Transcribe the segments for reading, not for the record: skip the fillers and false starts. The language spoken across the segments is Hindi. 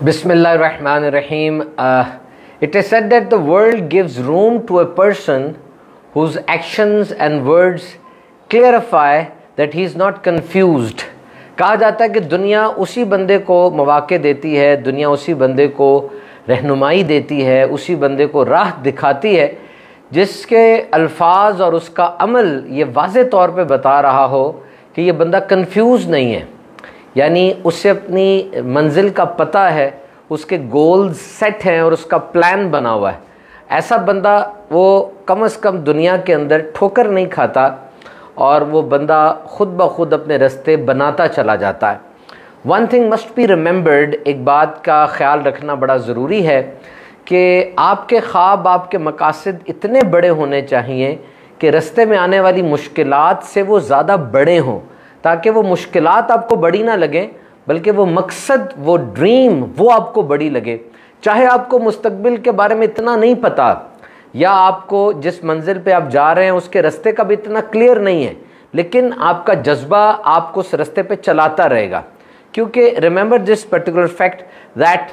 Bismillahirrahmanirrahim. It is said that the world gives room to a person whose actions and words clarify that he is not confused. कहा जाता है कि दुनिया उसी बंदे को मौके देती है, दुनिया उसी बंदे को रहनुमाई देती है, उसी बंदे को राह दिखाती है जिसके अल्फाज और उसका अमल ये वाज़े तौर पे बता रहा हो कि ये बंदा कंफ्यूज नहीं है, यानी उससे अपनी मंजिल का पता है, उसके गोल्स सेट हैं और उसका प्लान बना हुआ है। ऐसा बंदा वो कम से कम दुनिया के अंदर ठोकर नहीं खाता और वो बंदा खुद ब खुद अपने रास्ते बनाता चला जाता है। One thing must be remembered, एक बात का ख्याल रखना बड़ा ज़रूरी है कि आपके ख्वाब, आपके मकासद इतने बड़े होने चाहिए कि रास्ते में आने वाली मुश्किलात से वो ज़्यादा बड़े हों, ताकि वो मुश्किलात आपको बड़ी ना लगे बल्कि वो मकसद, वो ड्रीम वो आपको बड़ी लगे। चाहे आपको मुस्तकबिल के बारे में इतना नहीं पता या आपको जिस मंजिल पे आप जा रहे हैं उसके रास्ते का भी इतना क्लियर नहीं है, लेकिन आपका जज्बा आपको उस रास्ते पे चलाता रहेगा। क्योंकि remember this particular fact that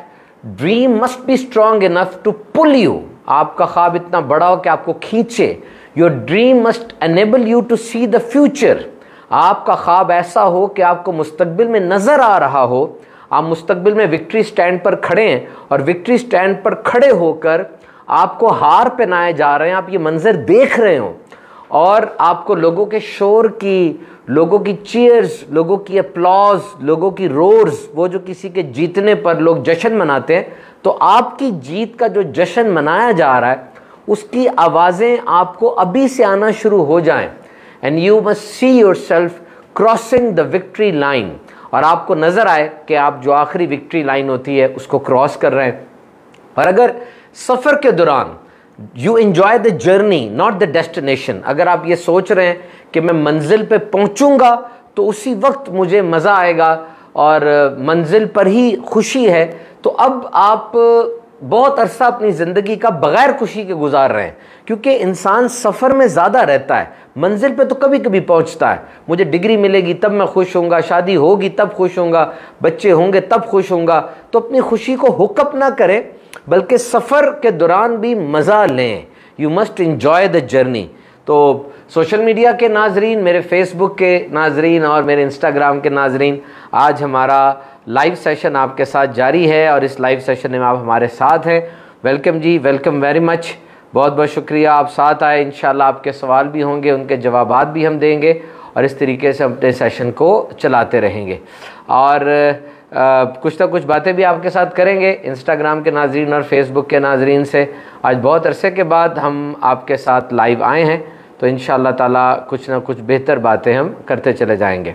dream must be strong enough to pull you. आपका ख्वाब इतना बड़ा हो कि आपको खींचे। Your dream must enable you to see the future. आपका ख्वाब ऐसा हो कि आपको मुस्तकबिल में नज़र आ रहा हो, आप मुस्तकबिल में विक्ट्री स्टैंड पर खड़े हैं और विक्ट्री स्टैंड पर खड़े होकर आपको हार पहनाए जा रहे हैं, आप ये मंजर देख रहे हो और आपको लोगों के शोर की, लोगों की चीयर्स, लोगों की अपलॉज, लोगों की रोर्स, वो जो किसी के जीतने पर लोग जश्न मनाते हैं, तो आपकी जीत का जो जश्न मनाया जा रहा है उसकी आवाज़ें आपको अभी से आना शुरू हो जाएं। And you must see yourself crossing the victory line, और आपको नज़र आए कि आप जो आखिरी विक्ट्री लाइन होती है उसको क्रॉस कर रहे हैं। और अगर सफ़र के दौरान you enjoy the journey not the destination, अगर आप ये सोच रहे हैं कि मैं मंजिल पे पहुंचूंगा तो उसी वक्त मुझे मज़ा आएगा और मंजिल पर ही खुशी है, तो अब आप बहुत अरसा अपनी ज़िंदगी का बग़ैर खुशी के गुजार रहे हैं। क्योंकि इंसान सफ़र में ज़्यादा रहता है, मंजिल पे तो कभी कभी पहुंचता है। मुझे डिग्री मिलेगी तब मैं खुश होऊंगा, शादी होगी तब खुश होऊंगा, बच्चे होंगे तब खुश होऊंगा। तो अपनी खुशी को हुकअप ना करें बल्कि सफ़र के दौरान भी मज़ा लें। You must enjoy the journey. तो सोशल मीडिया के नाजरीन, मेरे फेसबुक के नाजरीन और मेरे इंस्टाग्राम के नाजरीन, आज हमारा लाइव सेशन आपके साथ जारी है और इस लाइव सेशन में आप हमारे साथ हैं। वेलकम जी, वेलकम वेरी मच। बहुत बहुत शुक्रिया आप साथ आए। इंशाल्लाह आपके सवाल भी होंगे, उनके जवाबात भी हम देंगे और इस तरीके से अपने सेशन को चलाते रहेंगे और कुछ ना कुछ बातें भी आपके साथ करेंगे इंस्टाग्राम के नाजरीन और फेसबुक के नाजरीन से। आज बहुत अरसे के बाद हम आपके साथ लाइव आए हैं, तो इंशाअल्लाह ताला कुछ ना कुछ बेहतर बातें हम करते चले जाएंगे।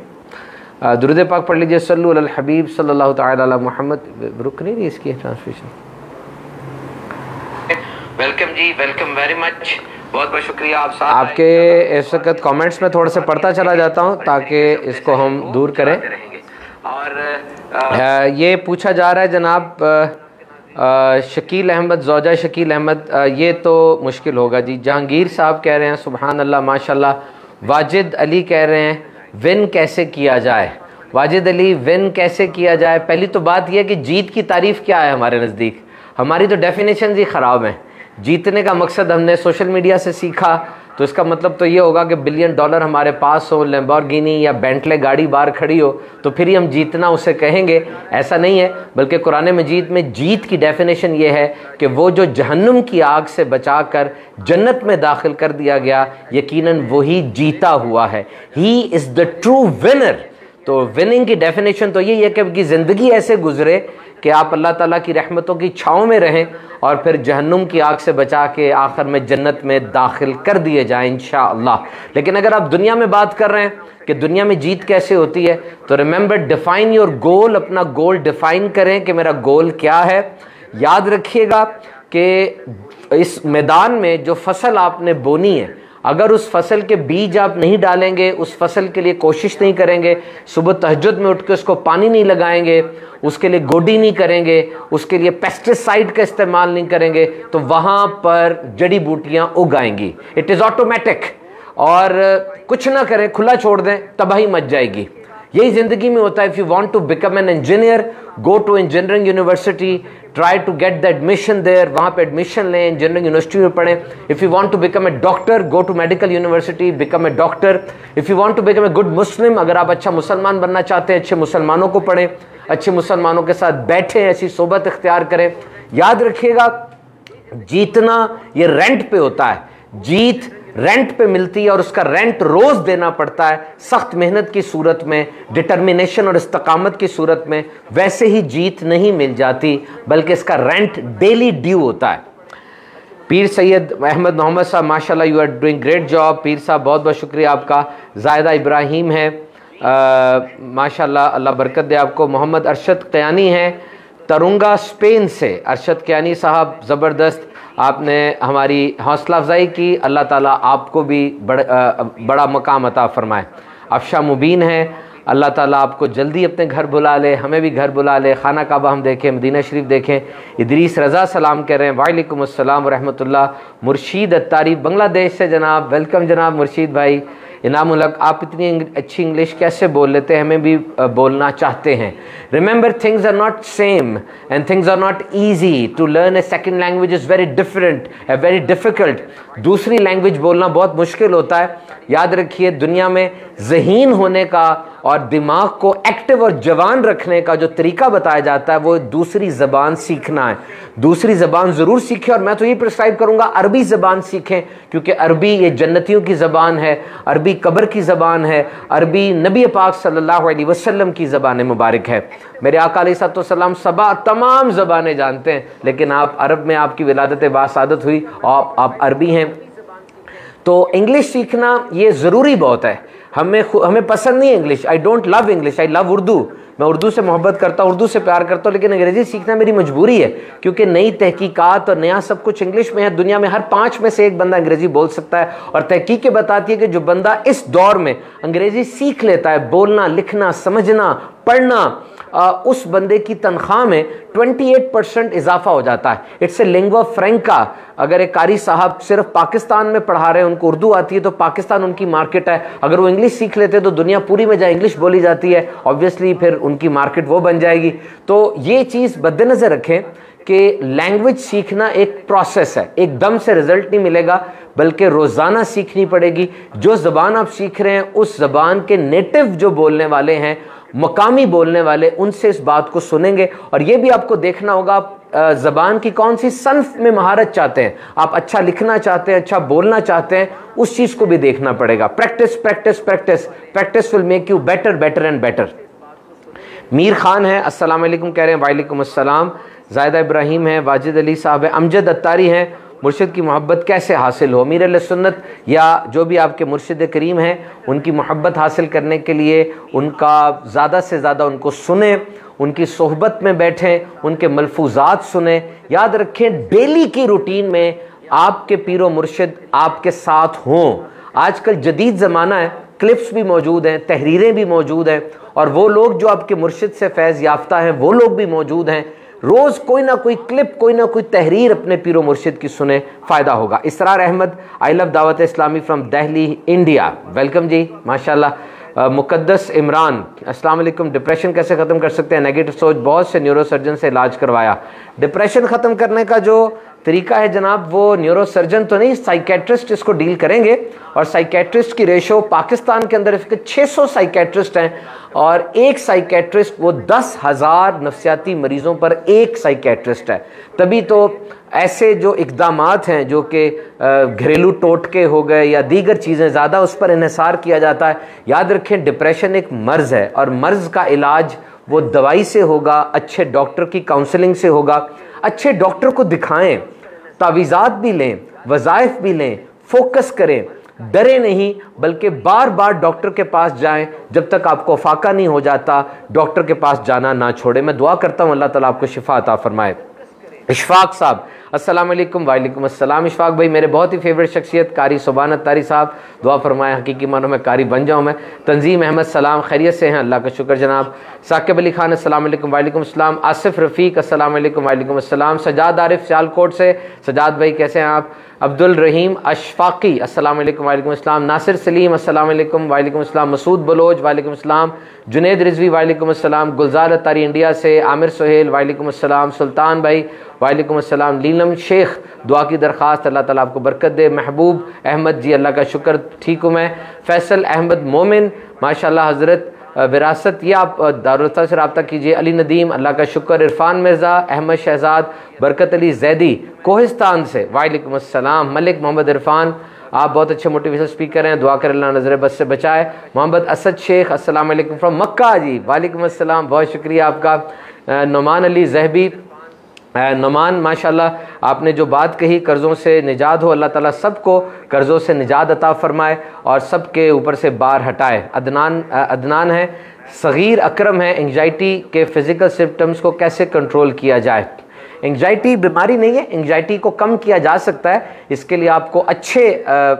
दुरूद पाक पढ़ लीजिए, सल्लु अलल हबीब सल्लल्लाहु तआला अला मुहम्मद। रुक नहीं रही इसकी ट्रांसलेशन। वेलकम जी, वेलकम वेरी मच। बहुत बहुत शुक्रिया आप साथ। आपके इस वक्त कमेंट्स में थोड़ा सा पढ़ता चला जाता हूँ ताकि इसको हम दूर करें। और ये पूछा जा रहा है जनाब शकील अहमद, ज़ौजा शकील अहमद, ये तो मुश्किल होगा जी। जहांगीर साहब कह रहे हैं सुबहान अल्लाह माशाल्लाह। वाजिद अली कह रहे हैं विन कैसे किया जाए। वाजिद अली, विन कैसे किया जाए? पहली तो बात यह कि जीत की तारीफ़ क्या है हमारे नज़दीक, हमारी तो डेफिनेशन ही ख़राब है। जीतने का मकसद हमने सोशल मीडिया से सीखा, तो इसका मतलब तो ये होगा कि $1 बिलियन हमारे पास हो, लैम्बोर्गिनी या बेंटले गाड़ी बाहर खड़ी हो तो फिर ही हम जीतना उसे कहेंगे। ऐसा नहीं है, बल्कि कुरान मजीद में जीत की डेफिनेशन ये है कि वो जो जहन्नुम की आग से बचाकर जन्नत में दाखिल कर दिया गया, यकीनन वही जीता हुआ है। He is the true winner. तो विनिंग की डेफिनेशन तो यही है कि आपकी ज़िंदगी ऐसे गुजरे कि आप अल्लाह ताला की रहमतों की छाँव में रहें और फिर जहन्नुम की आग से बचा के आखिर में जन्नत में दाखिल कर दिए जाएं इंशाअल्लाह। लेकिन अगर आप दुनिया में बात कर रहे हैं कि दुनिया में जीत कैसे होती है, तो रिमेंबर डिफाइन योर गोल। अपना गोल डिफाइन करें कि मेरा गोल क्या है। याद रखिएगा कि इस मैदान में जो फसल आपने बोनी है, अगर उस फसल के बीज आप नहीं डालेंगे, उस फसल के लिए कोशिश नहीं करेंगे, सुबह तहज्जुद में उठ के उसको पानी नहीं लगाएंगे, उसके लिए गोडी नहीं करेंगे, उसके लिए पेस्टिसाइड का इस्तेमाल नहीं करेंगे, तो वहाँ पर जड़ी बूटियाँ उग आएंगी। It is automatic. और कुछ ना करें, खुला छोड़ दें, तबाही मच जाएगी। यही ज़िंदगी में होता है। If you want to become an engineer, go to engineering university, try to get the admission there, वहाँ पे एडमिशन लें, इंजीनियरिंग यूनिवर्सिटी में पढ़ें। If you want to become a doctor, go to medical university, become a doctor. If you want to become a good Muslim, अगर आप अच्छा मुसलमान बनना चाहते हैं, अच्छे मुसलमानों को पढ़ें, अच्छे मुसलमानों के साथ बैठें, ऐसी सोबत इख्तियार करें। याद रखिएगा, जीतना ये रेंट पे होता है, जीत रेंट पे मिलती है और उसका रेंट रोज देना पड़ता है, सख्त मेहनत की सूरत में, डिटर्मिनेशन और इस्तकामत की सूरत में। वैसे ही जीत नहीं मिल जाती, बल्कि इसका रेंट डेली ड्यू होता है। पीर सैयद अहमद मोहम्मद साहब, माशाल्लाह you are doing great job. पीर साहब बहुत बहुत शुक्रिया आपका। जायदा इब्राहिम है, माशाल्लाह, अल्लाह बरकत दे आपको। मोहम्मद अरशद क़यानी है तरुंगा स्पेन से। अरशद क़यानी साहब ज़बरदस्त, आपने हमारी हौसला अफजाई की, अल्लाह ताला आपको भी बड़ा मकाम अता फरमाए। अफशा मुबीन है, अल्लाह ताला आपको जल्दी अपने घर बुला ले, हमें भी घर बुला ले, खाना काबा हम देखें, मदीना शरीफ देखें। इदरीस रज़ा सलाम कह रहे हैं, वालेकुम अस्सलाम व रहमतुल्लाह। मुर्शीद अत्तारी बांग्लादेश से जनाब, वेलकम जनाब मुर्शीद भाई। इनामुल हक, आप इतनी अच्छी इंग्लिश कैसे बोल लेते हैं, हमें भी बोलना चाहते हैं। Remember, things are not same and things are not easy. To learn a second language is very different, very difficult. दूसरी लैंग्वेज बोलना बहुत मुश्किल होता है। याद रखिए, दुनिया में ज़हीन होने का और दिमाग को एक्टिव और जवान रखने का जो तरीका बताया जाता है वो दूसरी ज़बान सीखना है। दूसरी ज़बान ज़रूर सीखें, और मैं तो ये प्रिस्क्राइब करूँगा अरबी ज़बान सीखें, क्योंकि अरबी ये जन्नतियों की ज़बान है, अरबी कब्र की ज़बान है, अरबी नबी पाक सल्लल्लाहु अलैहि वसल्लम की ज़बान मुबारक है। मेरे आका अलैहिस्सलाम सबा तमाम ज़बानें जानते हैं, लेकिन आप अरब में आपकी विलादत बासादत हुई और आप अरबी हैं। तो इंग्लिश सीखना ये ज़रूरी बहुत है। हमें पसंद नहीं है English, I don't love English, I love Urdu. मैं उर्दू से मोहब्बत करता हूँ, उर्दू से प्यार करता हूँ, लेकिन अंग्रेज़ी सीखना मेरी मजबूरी है, क्योंकि नई तहकीकात और नया सब कुछ इंग्लिश में है। दुनिया में हर 5 में से 1 बंदा अंग्रेज़ी बोल सकता है, और तहकीकें बताती है कि जो बंदा इस दौर में अंग्रेज़ी सीख लेता है, बोलना, लिखना, समझना, पढ़ना, उस बंदे की तनख्वाह में 28% इजाफा हो जाता है। It's a lingua फ्रैंका। अगर एक कारी साहब सिर्फ पाकिस्तान में पढ़ा रहे हैं, उनको उर्दू आती है, तो पाकिस्तान उनकी मार्केट है। अगर वो इंग्लिश सीख लेते हैं तो दुनिया पूरी में जहाँ इंग्लिश बोली जाती है, ऑब्वियसली फिर उनकी मार्केट वो बन जाएगी। तो ये चीज़ मद्देनज़र रखें कि लैंग्वेज सीखना एक प्रोसेस है, एकदम से रिजल्ट नहीं मिलेगा, बल्कि रोज़ाना सीखनी पड़ेगी। जो ज़बान आप सीख रहे हैं, उस ज़बान के नेटिव जो बोलने वाले हैं, मकामी बोलने वाले, उनसे इस बात को सुनेंगे। और ये भी आपको देखना होगा, आप ज़बान की कौन सी सन्फ में महारत चाहते हैं, आप अच्छा लिखना चाहते हैं, अच्छा बोलना चाहते हैं, उस चीज़ को भी देखना पड़ेगा। Practice practice practice practice will make you better better and better. Mir Khan है, अस्सलाम वालेकुम कह रहे हैं, वालेकुम अस्सलाम। जायदा इब्राहिम है, वाजिद अली साहब है, अमजद अत्तारी हैं, मुर्शिद की मोहब्बत कैसे हासिल हो। मीर सुन्नत या जो भी आपके मुर्शिद करीम हैं, उनकी मोहब्बत हासिल करने के लिए उनका ज़्यादा से ज़्यादा उनको सुने, उनकी सोहबत में बैठें, उनके मलफूजात सुने। याद रखें, डेली की रूटीन में आपके पीरो मुर्शिद आपके साथ हों। आजकल जदीद ज़माना है, क्लिप्स भी मौजूद हैं, तहरीरें भी मौजूद हैं, और वो लोग जो आपके मुर्शिद से फैज़ याफ्ता हैं वो लोग भी मौजूद हैं। रोज़ कोई ना कोई क्लिप, कोई ना कोई तहरीर अपने पीरो मुर्शिद की सुने, फ़ायदा होगा। इसरार Ahmad, I love Dawat Islami from Delhi India, welcome जी, माशाल्लाह। मुकद्दस इमरान, अस्सलाम वालेकुम। डिप्रेशन कैसे ख़त्म कर सकते हैं, नेगेटिव सोच, बहुत से न्यूरो सर्जन से इलाज करवाया। डिप्रेशन ख़त्म करने का जो तरीका है जनाब, वो न्यूरो सर्जन तो नहीं, साइकेट्रिस्ट इसको डील करेंगे। और साइकेट्रिस्ट की रेशो पाकिस्तान के अंदर इसके 600 साइकेट्रिस्ट हैं, और एक साइकेट्रिस्ट वो 10,000 नफ्सियाती मरीज़ों पर एक साइकेट्रिस्ट है। तभी तो ऐसे जो इक़दामात हैं, जो कि घरेलू टोटके हो गए या दीगर चीज़ें, ज़्यादा उस पर इन्हिसार किया जाता है। याद रखें, डिप्रेशन एक मर्ज़ है, और मर्ज़ का इलाज वो दवाई से होगा, अच्छे डॉक्टर की काउंसलिंग से होगा। अच्छे डॉक्टर को दिखाएं, तावीज़ात भी लें, वज़ाइफ भी लें, फोकस करें, डरे नहीं, बल्कि बार बार डॉक्टर के पास जाएं। जब तक आपको फाका नहीं हो जाता, डॉक्टर के पास जाना ना छोड़े। मैं दुआ करता हूँ अल्लाह ताला आपको शिफा अता फरमाए। इशफाक साहब अस्सलाम वालेकुम। वालेकुम अस्सलाम। इशफाक भाई मेरे बहुत ही फेवरेट शख्सियत कारी सुबान अत्तारी साहब, दुआ फरमाएं हकीकी मानों में कारी बन जाऊँ मैं। तंजीम अहमद सलाम, खैरियत से हैं? अल्लाह का शुक्र जनाब। साकिब अली खान अस्सलाम वालेकुम। वालेकुम अस्सलाम। आसिफ रफ़ीक अस्सलाम वालेकुम। वालेकुम अस्सलाम। सजाद आरिफ सियालकोट से, सजाद भाई कैसे हैं आप? अब्दुल रहीम अशफाकी अस्सलाम वालेकुम। वालेकुम अस्सलाम। नासिर सलीम अस्सलाम वालेकुम। वालेकुम अस्सलाम। मसूद बलोच वालेकुम अस्सलाम। जुनेद रिजवी वालेकुम अस्सलाम। गुलजार अत्तारी इंडिया से, आमिर सोहेल वालेकुम अस्सलाम। सुल्तान भाई वालेकुम अस्सलाम। लीलम शेख दुआ की दरख्वास्त, अल्लाह ताला आपको बरकत दे। महबूब अहमद जी अल्लाह का शुक्र ठीक हूँ मैं। फैसल अहमद मोमिन माशाल्लाह हज़रत विरासत, ये आप दारुल्ता से रब्ता कीजिए। अली नदीम अल्लाह का शुक्र। इरफान मिर्ज़ा, अहमद शहजाद, बरकत अली जैदी कोहिस्तान से वालेकुम अस्सलाम। मलिक मोहम्मद इरफान आप बहुत अच्छे मोटिवेशनल स्पीकर हैं, दुआ कर अल्लाह नज़र बस से बचाए। मोहम्मद असद शेख अस्सलाम वालेकुम फ्रॉम मक्का जी, वालेकुम अस्सलाम, बहुत शुक्रिया आपका। नुमान अली जहबी, नुमान माशाल्लाह आपने जो बात कही कर्ज़ों से निजात हो, अल्लाह ताला सबको कर्ज़ों से निजात अता फ़रमाए और सबके ऊपर से बार हटाए। अदनान है, सग़ीर अकरम है, एंग्जाइटी के फ़िज़िकल सिम्टम्स को कैसे कंट्रोल किया जाए? एंग्जाइटी बीमारी नहीं है, एंग्जाइटी को कम किया जा सकता है। इसके लिए आपको अच्छे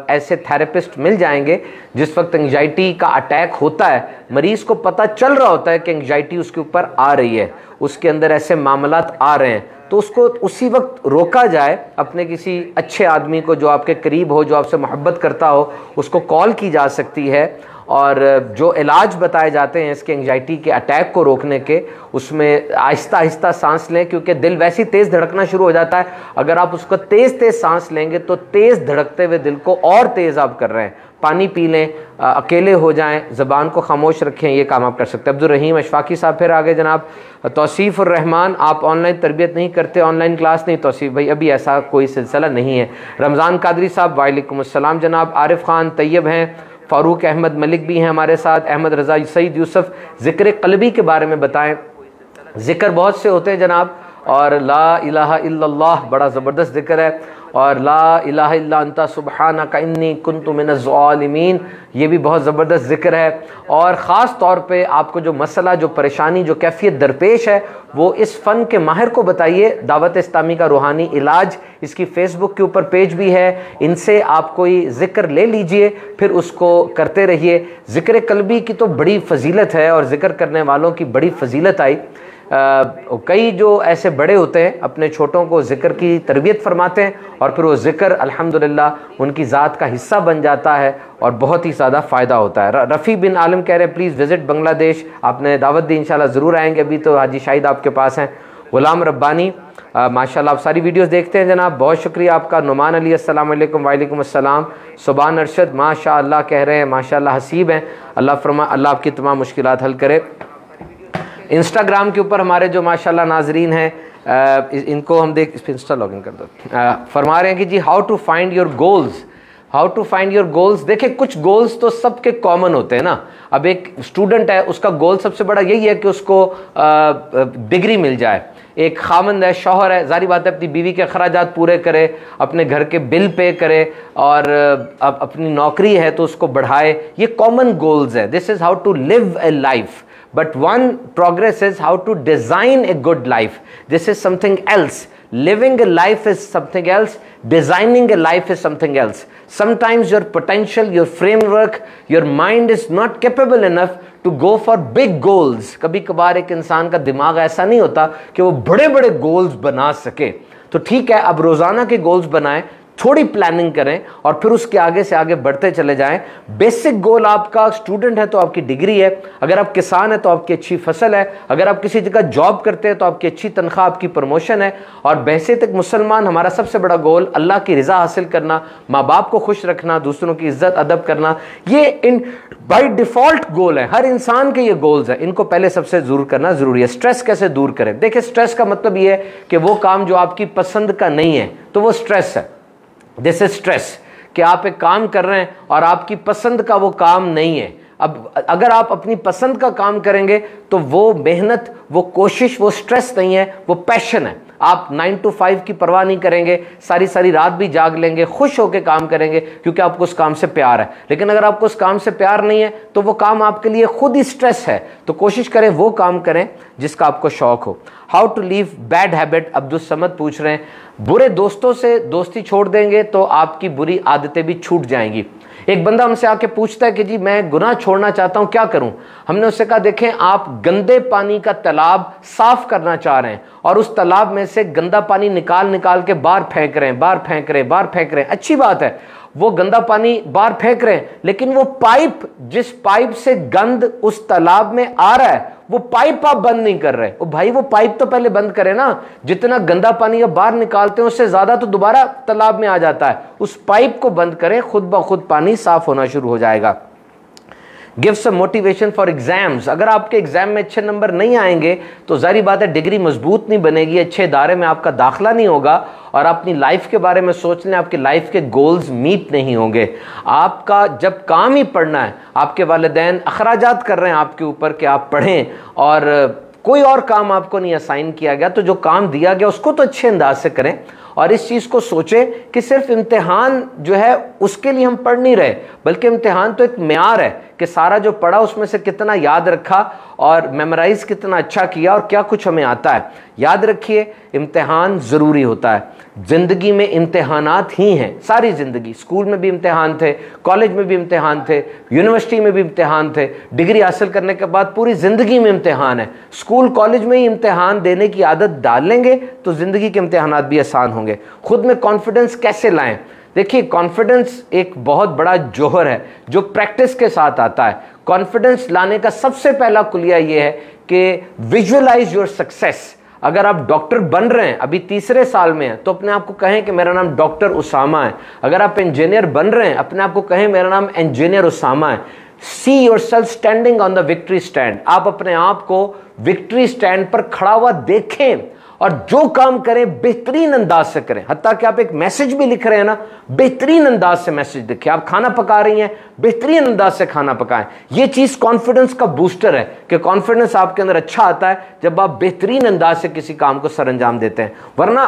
ऐसे थेरेपिस्ट मिल जाएंगे। जिस वक्त एंग्जाइटी का अटैक होता है, मरीज़ को पता चल रहा होता है कि एंग्जाइटी उसके ऊपर आ रही है, उसके अंदर ऐसे मामलात आ रहे हैं, तो उसको उसी वक्त रोका जाए। अपने किसी अच्छे आदमी को जो आपके करीब हो, जो आपसे मोहब्बत करता हो, उसको कॉल की जा सकती है और जो इलाज बताए जाते हैं इसके एंग्जाइटी के अटैक को रोकने के, उसमें आहिस्ता आहिस्ता सांस लें, क्योंकि दिल वैसे ही तेज़ धड़कना शुरू हो जाता है। अगर आप उसको तेज़ तेज़ सांस लेंगे तो तेज़ धड़कते हुए दिल को और तेज़ आप कर रहे हैं। पानी पी लें, अकेले हो जाएं, ज़बान को खामोश रखें, ये काम आप कर सकते हैं। अब्दुल रहीम अशफाकी साहब फिर आगे जनाब। तौसीफ़ुर रहमान आप ऑनलाइन तरबियत नहीं करते, ऑनलाइन क्लास नहीं? तौसीफ़ भाई अभी ऐसा कोई सिलसिला नहीं है। रमज़ान कादरी साहब वालेकुम अस्सलाम जनाब। आरिफ खान तैयब हैं, फ़ारूक अहमद मलिक भी हैं हमारे साथ। अहमद रज़ा सईद यूसुफ ज़िक्र क़ल्बी के बारे में बताएं। ज़िक्र बहुत से होते हैं जनाब, और ला इलाहा इल्लल्लाह बड़ा ज़बरदस्त ज़िक्र है, और ला इलाहा इल्ला अंता सुब्हानका इन्नी कुन्तु मिनज़ ज़ालिमीन ये भी बहुत ज़बरदस्त ज़िक्र है। और ख़ास तौर पे आपको जो मसला, जो परेशानी, जो कैफियत दरपेश है, वो इस फ़न के माहिर को बताइए। दावत इस्लामी का रूहानी इलाज, इसकी फ़ेसबुक के ऊपर पेज भी है, इनसे आप कोई ज़िक्र ले लीजिए, फिर उसको करते रहिए। ज़िक्र क़ल्बी की तो बड़ी फ़जीलत है और ज़िक्र करने वालों की बड़ी फ़जीलत आई। कई जो ऐसे बड़े होते हैं अपने छोटों को ज़िक्र की तरबियत फरमाते हैं और फिर वो ज़िक्र अल्हम्दुलिल्लाह उनकी ज़ात का हिस्सा बन जाता है और बहुत ही ज़्यादा फ़ायदा होता है। रफ़ी बिन आलम कह रहे हैं प्लीज़ विज़िट बांग्लादेश, आपने दावत दी, इंशाल्लाह ज़रूर आएंगे। अभी तो हाजी शाहिद आपके पास हैं। ग़ुलाम रब्बानी माशाल्लाह आप सारी वीडियोस देखते हैं जनाब, बहुत शुक्रिया आपका। नुमान अली अस्सलाम वालेकुम। वालेकुम अस्सलाम। सुबान अरशद माशाल्लाह कह रहे हैं, माशाल्लाह हसीब हैं, अल्लाह आपकी तमाम मुश्किलात हल करे। इंस्टाग्राम के ऊपर हमारे जो माशाल्लाह नाजरीन हैं, इनको हम देख, इस पर इंस्टा लॉगिन कर दो। फरमा रहे हैं कि जी how to find your goals, how to find your goals. देखिए कुछ गोल्स तो सबके कॉमन होते हैं ना। अब एक स्टूडेंट है, उसका गोल सबसे बड़ा यही है कि उसको डिग्री मिल जाए। एक खामंद है, शौहर है, जारी बात है अपनी बीवी के अखराजात पूरे करे, अपने घर के बिल पे करे, और अपनी नौकरी है तो उसको बढ़ाए। ये कॉमन गोल्स है। This is how to live a life. But one progress is how to design a good life. This is something else. Living a life is something else. Designing a life is something else. Sometimes your potential, your framework, your mind is not capable enough to go for big goals. कभी कभार एक इंसान का दिमाग ऐसा नहीं होता कि वो बड़े बड़े गोल्स बना सके। तो ठीक है, अब रोज़ाना के गोल्स बनाएं, थोड़ी प्लानिंग करें और फिर उसके आगे से आगे बढ़ते चले जाएं। बेसिक गोल आपका, स्टूडेंट है तो आपकी डिग्री है, अगर आप किसान है तो आपकी अच्छी फसल है, अगर आप किसी जगह जॉब करते हैं तो आपकी अच्छी तनख्वाह, आपकी प्रमोशन है। और बहसियत एक मुसलमान हमारा सबसे बड़ा गोल अल्लाह की रज़ा हासिल करना, माँ बाप को खुश रखना, दूसरों की इज्जत अदब करना, ये इन बाय डिफ़ॉल्ट गोल है। हर इंसान के ये गोल्स हैं, इनको पहले सबसे दूर करना ज़रूरी है। स्ट्रेस कैसे दूर करें? देखिए स्ट्रेस का मतलब ये है कि वो काम जो आपकी पसंद का नहीं है तो वो स्ट्रेस है। दिस इज स्ट्रेस कि आप एक काम कर रहे हैं और आपकी पसंद का वो काम नहीं है। अब अगर आप अपनी पसंद का काम करेंगे तो वो मेहनत, वो कोशिश, वो स्ट्रेस नहीं है, वो पैशन है। आप 9 to 5 की परवाह नहीं करेंगे, सारी सारी रात भी जाग लेंगे, खुश होकर काम करेंगे क्योंकि आपको उस काम से प्यार है। लेकिन अगर आपको उस काम से प्यार नहीं है तो वो काम आपके लिए खुद ही स्ट्रेस है। तो कोशिश करें वो काम करें जिसका आपको शौक हो। How to leave bad habit, Abdul Samad पूछ रहे हैं। बुरे दोस्तों से दोस्ती छोड़ देंगे तो आपकी बुरी आदतें भी छूट जाएंगी। एक बंदा हमसे आके पूछता है कि जी मैं गुनाह छोड़ना चाहता हूं, क्या करूं? हमने उससे कहा देखें, आप गंदे पानी का तालाब साफ करना चाह रहे हैं और उस तालाब में से गंदा पानी निकाल निकाल के बाहर फेंक रहे हैं, बाहर फेंक रहे हैं, बाहर फेंक रहे हैं। अच्छी बात है, वो गंदा पानी बाहर फेंक रहे हैं, लेकिन वो पाइप, जिस पाइप से गंद उस तालाब में आ रहा है, वो पाइप आप बंद नहीं कर रहे। ओ भाई, वो पाइप तो पहले बंद करें ना। जितना गंदा पानी आप बाहर निकालते हैं उससे ज्यादा तो दोबारा तालाब में आ जाता है। उस पाइप को बंद करें, खुद ब खुद पानी साफ होना शुरू हो जाएगा। Give some motivation for exams. अगर आपके एग्जाम में अच्छे नंबर नहीं आएंगे तो जाहिर बात है डिग्री मजबूत नहीं बनेगी, अच्छे इदारे में आपका दाखिला नहीं होगा और अपनी लाइफ के बारे में सोच लें, आपके लाइफ के गोल्स मीट नहीं होंगे। आपका जब काम ही पढ़ना है, आपके वालिदैन अखराजात कर रहे हैं आपके ऊपर कि आप पढ़ें और कोई और काम आपको नहीं असाइन किया गया, तो जो काम दिया गया उसको तो अच्छे अंदाज से करें और इस चीज़ को सोचें कि सिर्फ इम्तिहान जो है उसके लिए हम पढ़ नहीं रहे, बल्कि इम्तिहान तो एक मेयार है कि सारा जो पढ़ा उसमें से कितना याद रखा और मेमोराइज कितना अच्छा किया और क्या कुछ हमें आता है। याद रखिए, इम्तिहान ज़रूरी होता है। ज़िंदगी में इम्तिहानात ही हैं, सारी ज़िंदगी। स्कूल में भी इम्तिहान थे, कॉलेज में भी इम्तिहान थे, यूनिवर्सिटी में भी इम्तिहान थे, डिग्री हासिल करने के बाद पूरी ज़िंदगी में इम्तिहान है। स्कूल कॉलेज में ही इम्तिहान देने की आदत डाल लेंगे तो ज़िंदगी के इम्तिहानात भी आसान होंगे। खुद में कॉन्फिडेंस कैसे लाएं? देखिए, कॉन्फिडेंस एक बहुत बड़ा जौहर है जो प्रैक्टिस के साथ आता है। कॉन्फिडेंस लाने का सबसे पहला कुलिया यह है कि विजुअलाइज योर सक्सेस। अगर आप डॉक्टर बन रहे हैं, अभी तीसरे साल में हैं, तो अपने आप को कहें कि मेरा नाम डॉक्टर उसामा है। अगर आप इंजीनियर बन रहे हैं, अपने आप को कहें मेरा नाम इंजीनियर उसामा है। See yourself standing on the victory stand. आप अपने आप को विक्ट्री स्टैंड पर खड़ा हुआ देखें और जो काम करें बेहतरीन अंदाज से करें। हत्ता कि आप एक मैसेज भी लिख रहे हैं ना, बेहतरीन अंदाज से मैसेज लिखें। आप खाना पका रही हैं, बेहतरीन अंदाज से खाना पकाएं। ये चीज कॉन्फिडेंस का बूस्टर है कि कॉन्फिडेंस आपके अंदर अच्छा आता है जब आप बेहतरीन अंदाज से किसी काम को सरअंजाम देते हैं। वरना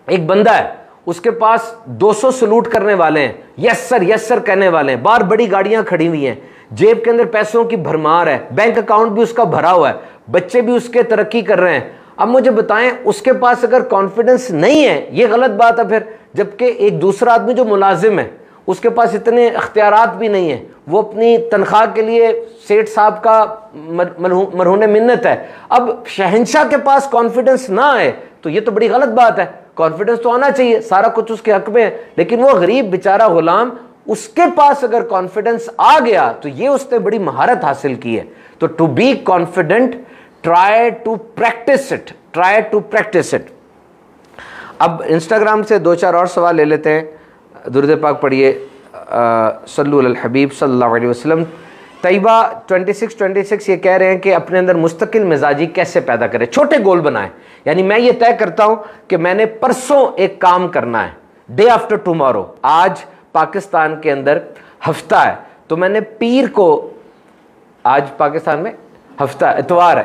एक बंदा है, उसके पास 200 सलूट करने वाले हैं, यस सर कहने वाले हैं, बाहर बड़ी गाड़ियां खड़ी हुई हैं, जेब के अंदर पैसों की भरमार है, बैंक अकाउंट भी उसका भरा हुआ है, बच्चे भी उसके तरक्की कर रहे हैं। अब मुझे बताएं, उसके पास अगर कॉन्फिडेंस नहीं है, ये गलत बात है फिर। जबकि एक दूसरा आदमी जो मुलाजिम है, उसके पास इतने अख्तियारात भी नहीं है, वो अपनी तनख्वाह के लिए सेठ साहब का मरहून मिन्नत है। अब शहंशाह के पास कॉन्फिडेंस ना आए तो ये तो बड़ी गलत बात है। कॉन्फिडेंस तो आना चाहिए, सारा कुछ उसके हक में है, लेकिन वो गरीब बेचारा गुलाम, उसके पास अगर कॉन्फिडेंस आ गया तो ये उसने बड़ी महारत हासिल की है। तो to be confident, try to practise it. अब इंस्टाग्राम से 2-4 और सवाल ले लेते हैं। दुरूद पाक पढ़िए, सल्लु अलल हबीब सल्लल्लाहु अलैहि वसल्लम। तैयबा 26 ये कह रहे हैं कि अपने अंदर मुस्तकिल मिजाजी कैसे पैदा करें। छोटे गोल बनाएं, यानी मैं ये तय करता हूं कि मैंने परसों एक काम करना है, डे आफ्टर टुमारो। आज पाकिस्तान के अंदर हफ्ता है, तो मैंने पीर को, आज पाकिस्तान में हफ्ता, इतवार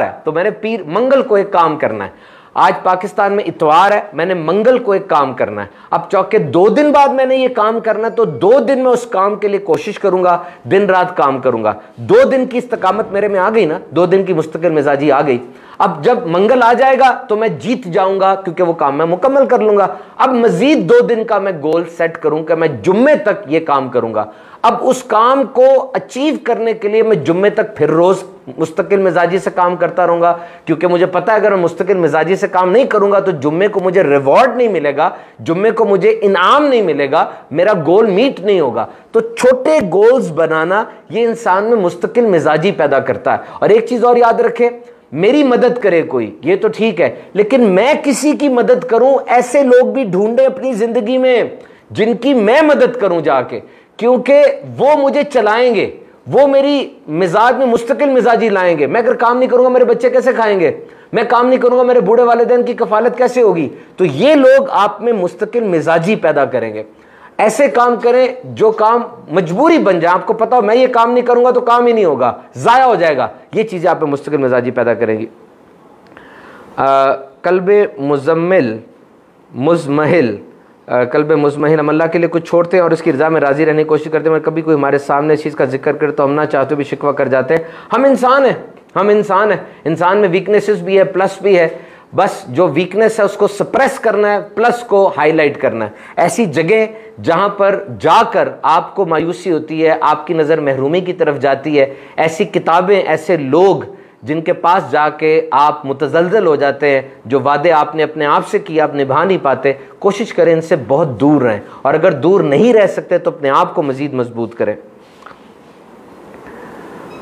है, तो मैंने मंगल को एक काम करना है। आज पाकिस्तान में इतवार है, मैंने मंगल को एक काम करना है। अब चौके 2 दिन बाद मैंने ये काम करना है, तो 2 दिन में उस काम के लिए कोशिश करूंगा, दिन रात काम करूंगा। 2 दिन की इस्तकामत मेरे में आ गई ना, 2 दिन की मुस्तकिल मिजाजी आ गई। अब जब मंगल आ जाएगा तो मैं जीत जाऊंगा, क्योंकि वो काम मैं मुकम्मल कर लूंगा। अब मजीद 2 दिन का मैं गोल सेट करूं कि मैं जुम्मे तक ये काम करूंगा। अब उस काम को अचीव करने के लिए मैं जुम्मे तक फिर रोज मुस्तकिल मिजाजी से काम करता रहूंगा, क्योंकि मुझे पता है अगर मैं मुस्तकिल मिजाजी से काम नहीं करूंगा तो जुम्मे को मुझे रिवॉर्ड नहीं मिलेगा, जुम्मे को मुझे इनाम नहीं मिलेगा, मेरा गोल मीट नहीं होगा। तो छोटे गोल्स बनाना ये इंसान में मुस्तकिल मिजाजी पैदा करता है। और एक चीज और याद रखें, मेरी मदद करे कोई, ये तो ठीक है, लेकिन मैं किसी की मदद करूं, ऐसे लोग भी ढूंढे अपनी जिंदगी में जिनकी मैं मदद करूं जाके, क्योंकि वो मुझे चलाएंगे, वो मेरी मिजाज में मुस्तकिल मिजाजी लाएंगे। मैं अगर काम नहीं करूंगा मेरे बच्चे कैसे खाएंगे, मैं काम नहीं करूंगा मेरे बूढ़े वालिदैन की कफालत कैसे होगी। तो ये लोग आप में मुस्तकिल मिजाजी पैदा करेंगे। ऐसे काम करें जो काम मजबूरी बन जाए, आपको पता हो मैं ये काम नहीं करूंगा तो काम ही नहीं होगा, जाया हो जाएगा, ये चीजें आप में मुस्तकिल मिजाजी पैदा करेंगी। कल्ब मुज़महिल कल्ब मुज़महिल, हम अल्लाह के लिए कुछ छोड़ते हैं और उसकी रज़ा में राज़ी रहने की कोशिश करते हैं, मगर कभी कोई हमारे सामने इस चीज़ का जिक्र करे तो हम ना चाहते भी शिकवा कर जाते हैं। हम इंसान हैं, हम इंसान हैं, इंसान में वीकनेसेस भी है, प्लस भी है। बस जो वीकनेस है उसको सप्रेस करना है, प्लस को हाईलाइट करना है। ऐसी जगह जहां पर जाकर आपको मायूसी होती है, आपकी नज़र महरूमी की तरफ जाती है, ऐसी किताबें, ऐसे लोग जिनके पास जाके आप मुतज़लज़ल हो जाते हैं, जो वादे आपने अपने आप से किए आप निभा नहीं पाते, कोशिश करें इनसे बहुत दूर रहें। और अगर दूर नहीं रह सकते तो अपने आप को मज़ीद मजबूत करें।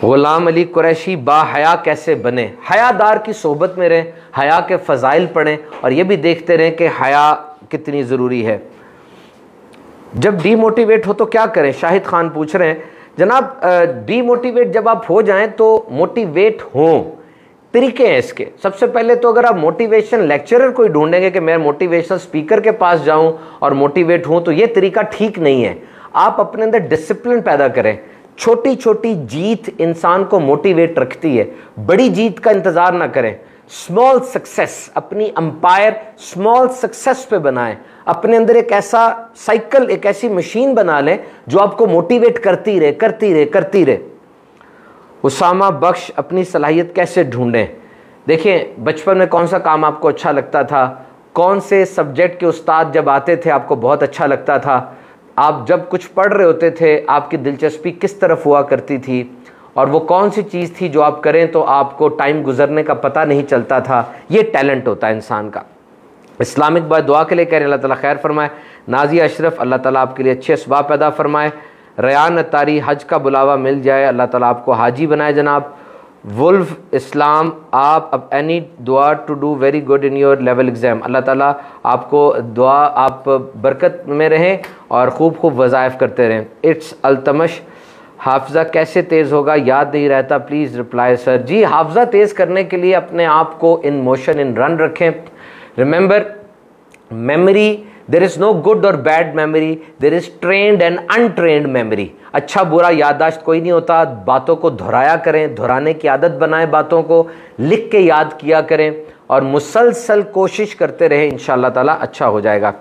गुलाम अली कुरैशी बाहया कैसे बने? हयादार की सोहबत में रहें, हया के फ़ज़ाइल पढ़ें और ये भी देखते रहें कि हया कितनी ज़रूरी है। जब डीमोटिवेट हो तो क्या करें? शाहिद खान पूछ रहे हैं जनाब, डीमोटिवेट जब आप हो जाएं तो मोटिवेट हों, तरीके हैं इसके। सबसे पहले तो अगर आप मोटिवेशन लेक्चरर कोई ढूंढेंगे कि मैं मोटिवेशनल स्पीकर के पास जाऊं और मोटिवेट हूं, तो ये तरीका ठीक नहीं है। आप अपने अंदर डिसिप्लिन पैदा करें। छोटी छोटी जीत इंसान को मोटिवेट रखती है, बड़ी जीत का इंतजार ना करें। स्मॉल सक्सेस, अपनी अंपायर स्मॉल सक्सेस पे बनाएं। अपने अंदर एक ऐसा साइकिल, एक ऐसी मशीन बना लें जो आपको मोटिवेट करती रहे, करती रहे, करती रहे। उसामा बख्श, अपनी सलाहियत कैसे ढूंढें? देखिए, बचपन में कौन सा काम आपको अच्छा लगता था? कौन से सब्जेक्ट के उस्ताद जब आते थे आपको बहुत अच्छा लगता था? आप जब कुछ पढ़ रहे होते थे आपकी दिलचस्पी किस तरफ हुआ करती थी? और वो कौन सी चीज़ थी जो आप करें तो आपको टाइम गुजरने का पता नहीं चलता था? ये टैलेंट होता है इंसान का। इस्लामिक बॉय दुआ के लिए कह रहे हैं अल्लाह ताला खैर फरमाए। नाजिया अशरफ, अल्लाह ताला आपके लिए अच्छे असबाब पैदा फरमाए। रयान अतारी, हज का बुलावा मिल जाए, अल्लाह ताला आपको हाजी बनाए जनाब। वुल्फ इस्लाम, आप अब एनी दुआ to do very good in your level exam, Allah ताला आपको दुआ, आप बरकत में रहें और खूब खूब वज़ाइफ करते रहें। इट्स अल्तमश, हाफजा कैसे तेज़ होगा? याद नहीं रहता, प्लीज़ रिप्लाई सर। जी, हाफजा तेज़ करने के लिए अपने आप को इन मोशन, इन रन रखें। Remember, memory, there is no good और bad memory, there is trained and untrained memory. अच्छा बुरा याददाश्त कोई नहीं होता। बातों को दोहराया करें, दोहराने की आदत बनाएं, बातों को लिख के याद किया करें और मुसलसल कोशिश करते रहें, इंशाअल्लाह ताला अच्छा हो जाएगा।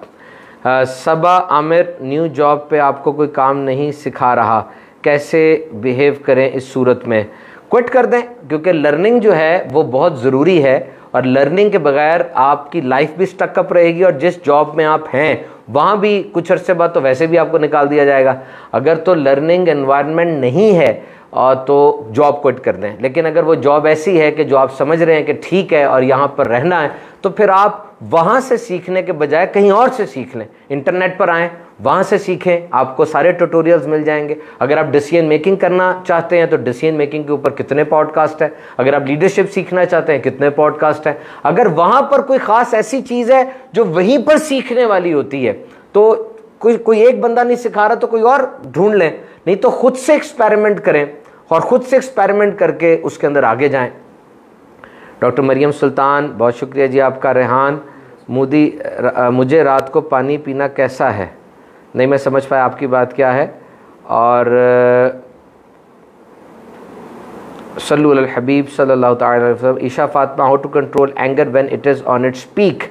सबा आमिर, न्यू जॉब पे आपको कोई काम नहीं सिखा रहा, कैसे बिहेव करें इस सूरत में? क्विट कर दें, क्योंकि लर्निंग जो है वो बहुत ज़रूरी है और लर्निंग के बगैर आपकी लाइफ भी स्टकअप रहेगी और जिस जॉब में आप हैं वहाँ भी कुछ अरसे बाद तो वैसे भी आपको निकाल दिया जाएगा। अगर तो लर्निंग एनवायरनमेंट नहीं है तो जॉब क्विट कर दें। लेकिन अगर वो जॉब ऐसी है कि जो आप समझ रहे हैं कि ठीक है और यहाँ पर रहना है, तो फिर आप वहाँ से सीखने के बजाय कहीं और से सीख लें। इंटरनेट पर आएँ, वहाँ से सीखें, आपको सारे ट्यूटोरियल्स मिल जाएंगे। अगर आप डिसीजन मेकिंग करना चाहते हैं तो डिसीजन मेकिंग के ऊपर कितने पॉडकास्ट है। अगर आप लीडरशिप सीखना चाहते हैं कितने पॉडकास्ट हैं। अगर वहाँ पर कोई ख़ास ऐसी चीज़ है जो वहीं पर सीखने वाली होती है तो कोई एक बंदा नहीं सिखा रहा तो कोई और ढूंढ लें, नहीं तो खुद से एक्सपेरिमेंट करें और ख़ुद से एक्सपेरिमेंट करके उसके अंदर आगे जाएं। डॉक्टर मरियम सुल्तान, बहुत शुक्रिया जी आपका। रेहान मोदी, मुझे रात को पानी पीना कैसा है? नहीं मैं समझ पाया आपकी बात क्या है। और सल्लु अलल हबीब सल्लल्लाहु अलैहि वसल्लम। Isha Fatima, how to control anger when it is on its peak?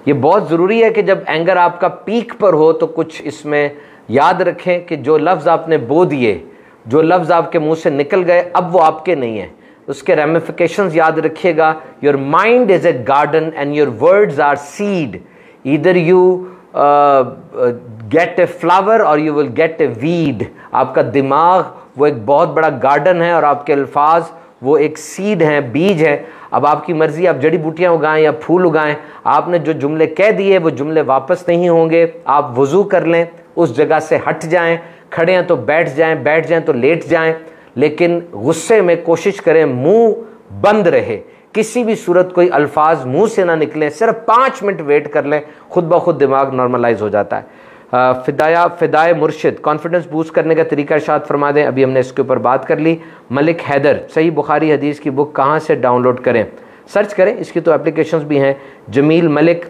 ये बहुत ज़रूरी है कि जब एंगर आपका पीक पर हो तो कुछ इसमें याद रखें कि जो लफ्ज़ आपने बो दिए, जो लफ्ज़ आपके मुंह से निकल गए, अब वो आपके नहीं हैं, उसके रेमिफिकेशंस याद रखिएगा। Your mind is a garden and your words are seed, either you get a flower और you will get a weed. आपका दिमाग वो एक बहुत बड़ा गार्डन है और आपके अल्फाज वो एक सीड हैं, बीज है। अब आपकी मर्ज़ी, आप जड़ी बूटियाँ उगाएं या फूल उगाएं। आपने जो जुमले कह दिए वो जुमले वापस नहीं होंगे। आप वज़ू कर लें, उस जगह से हट जाएं, खड़े हैं तो बैठ जाएं, बैठ जाएं तो लेट जाएं, लेकिन गुस्से में कोशिश करें मुंह बंद रहे, किसी भी सूरत कोई अल्फाज मुंह से ना निकलें। सिर्फ 5 मिनट वेट कर लें, खुद ब खुद दिमाग नॉर्मलाइज हो जाता है। फिदाए मुर्शिद, कॉन्फिडेंस बूस्ट करने का तरीका इरशाद फरमा दें। अभी हमने इसके ऊपर बात कर ली। मलिक हैदर, सही बुखारी हदीस की बुक कहाँ से डाउनलोड करें? सर्च करें, इसकी तो एप्लीकेशंस भी हैं। जमील मलिक,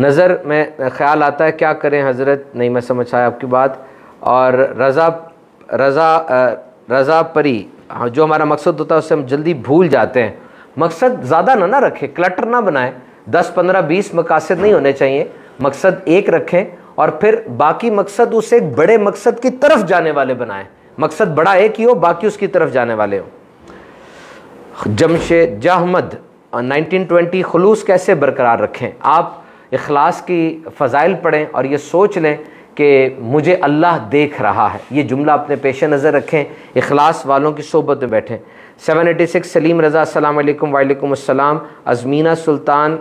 नज़र में ख्याल आता है क्या करें हज़रत? नहीं मैं समझ आया आपकी बात। और रज़ा परी, जो हमारा मकसद होता है उससे हम जल्दी भूल जाते हैं। मकसद ज़्यादा ना रखें, क्लटर ना बनाएं, 10, 15, 20 मकासद नहीं होने चाहिए। मकसद एक रखें और फिर बाकी मकसद उसे एक बड़े मकसद की तरफ जाने वाले बनाएं। मकसद बड़ा एक ही हो, बाकी उसकी तरफ जाने वाले हो। जमशेद अहमद 1920 खुलूस कैसे बरकरार रखें? आप इखलास की फ़ज़ाइल पढ़ें और ये सोच लें कि मुझे अल्लाह देख रहा है। ये जुमला अपने पेश नज़र रखें, इखलास वालों की सोबत में बैठें। 786 सलीम रज़ा अस्सलाम वालेकुम। वालेकुम अस्सलाम। अज़मीना सुल्तान,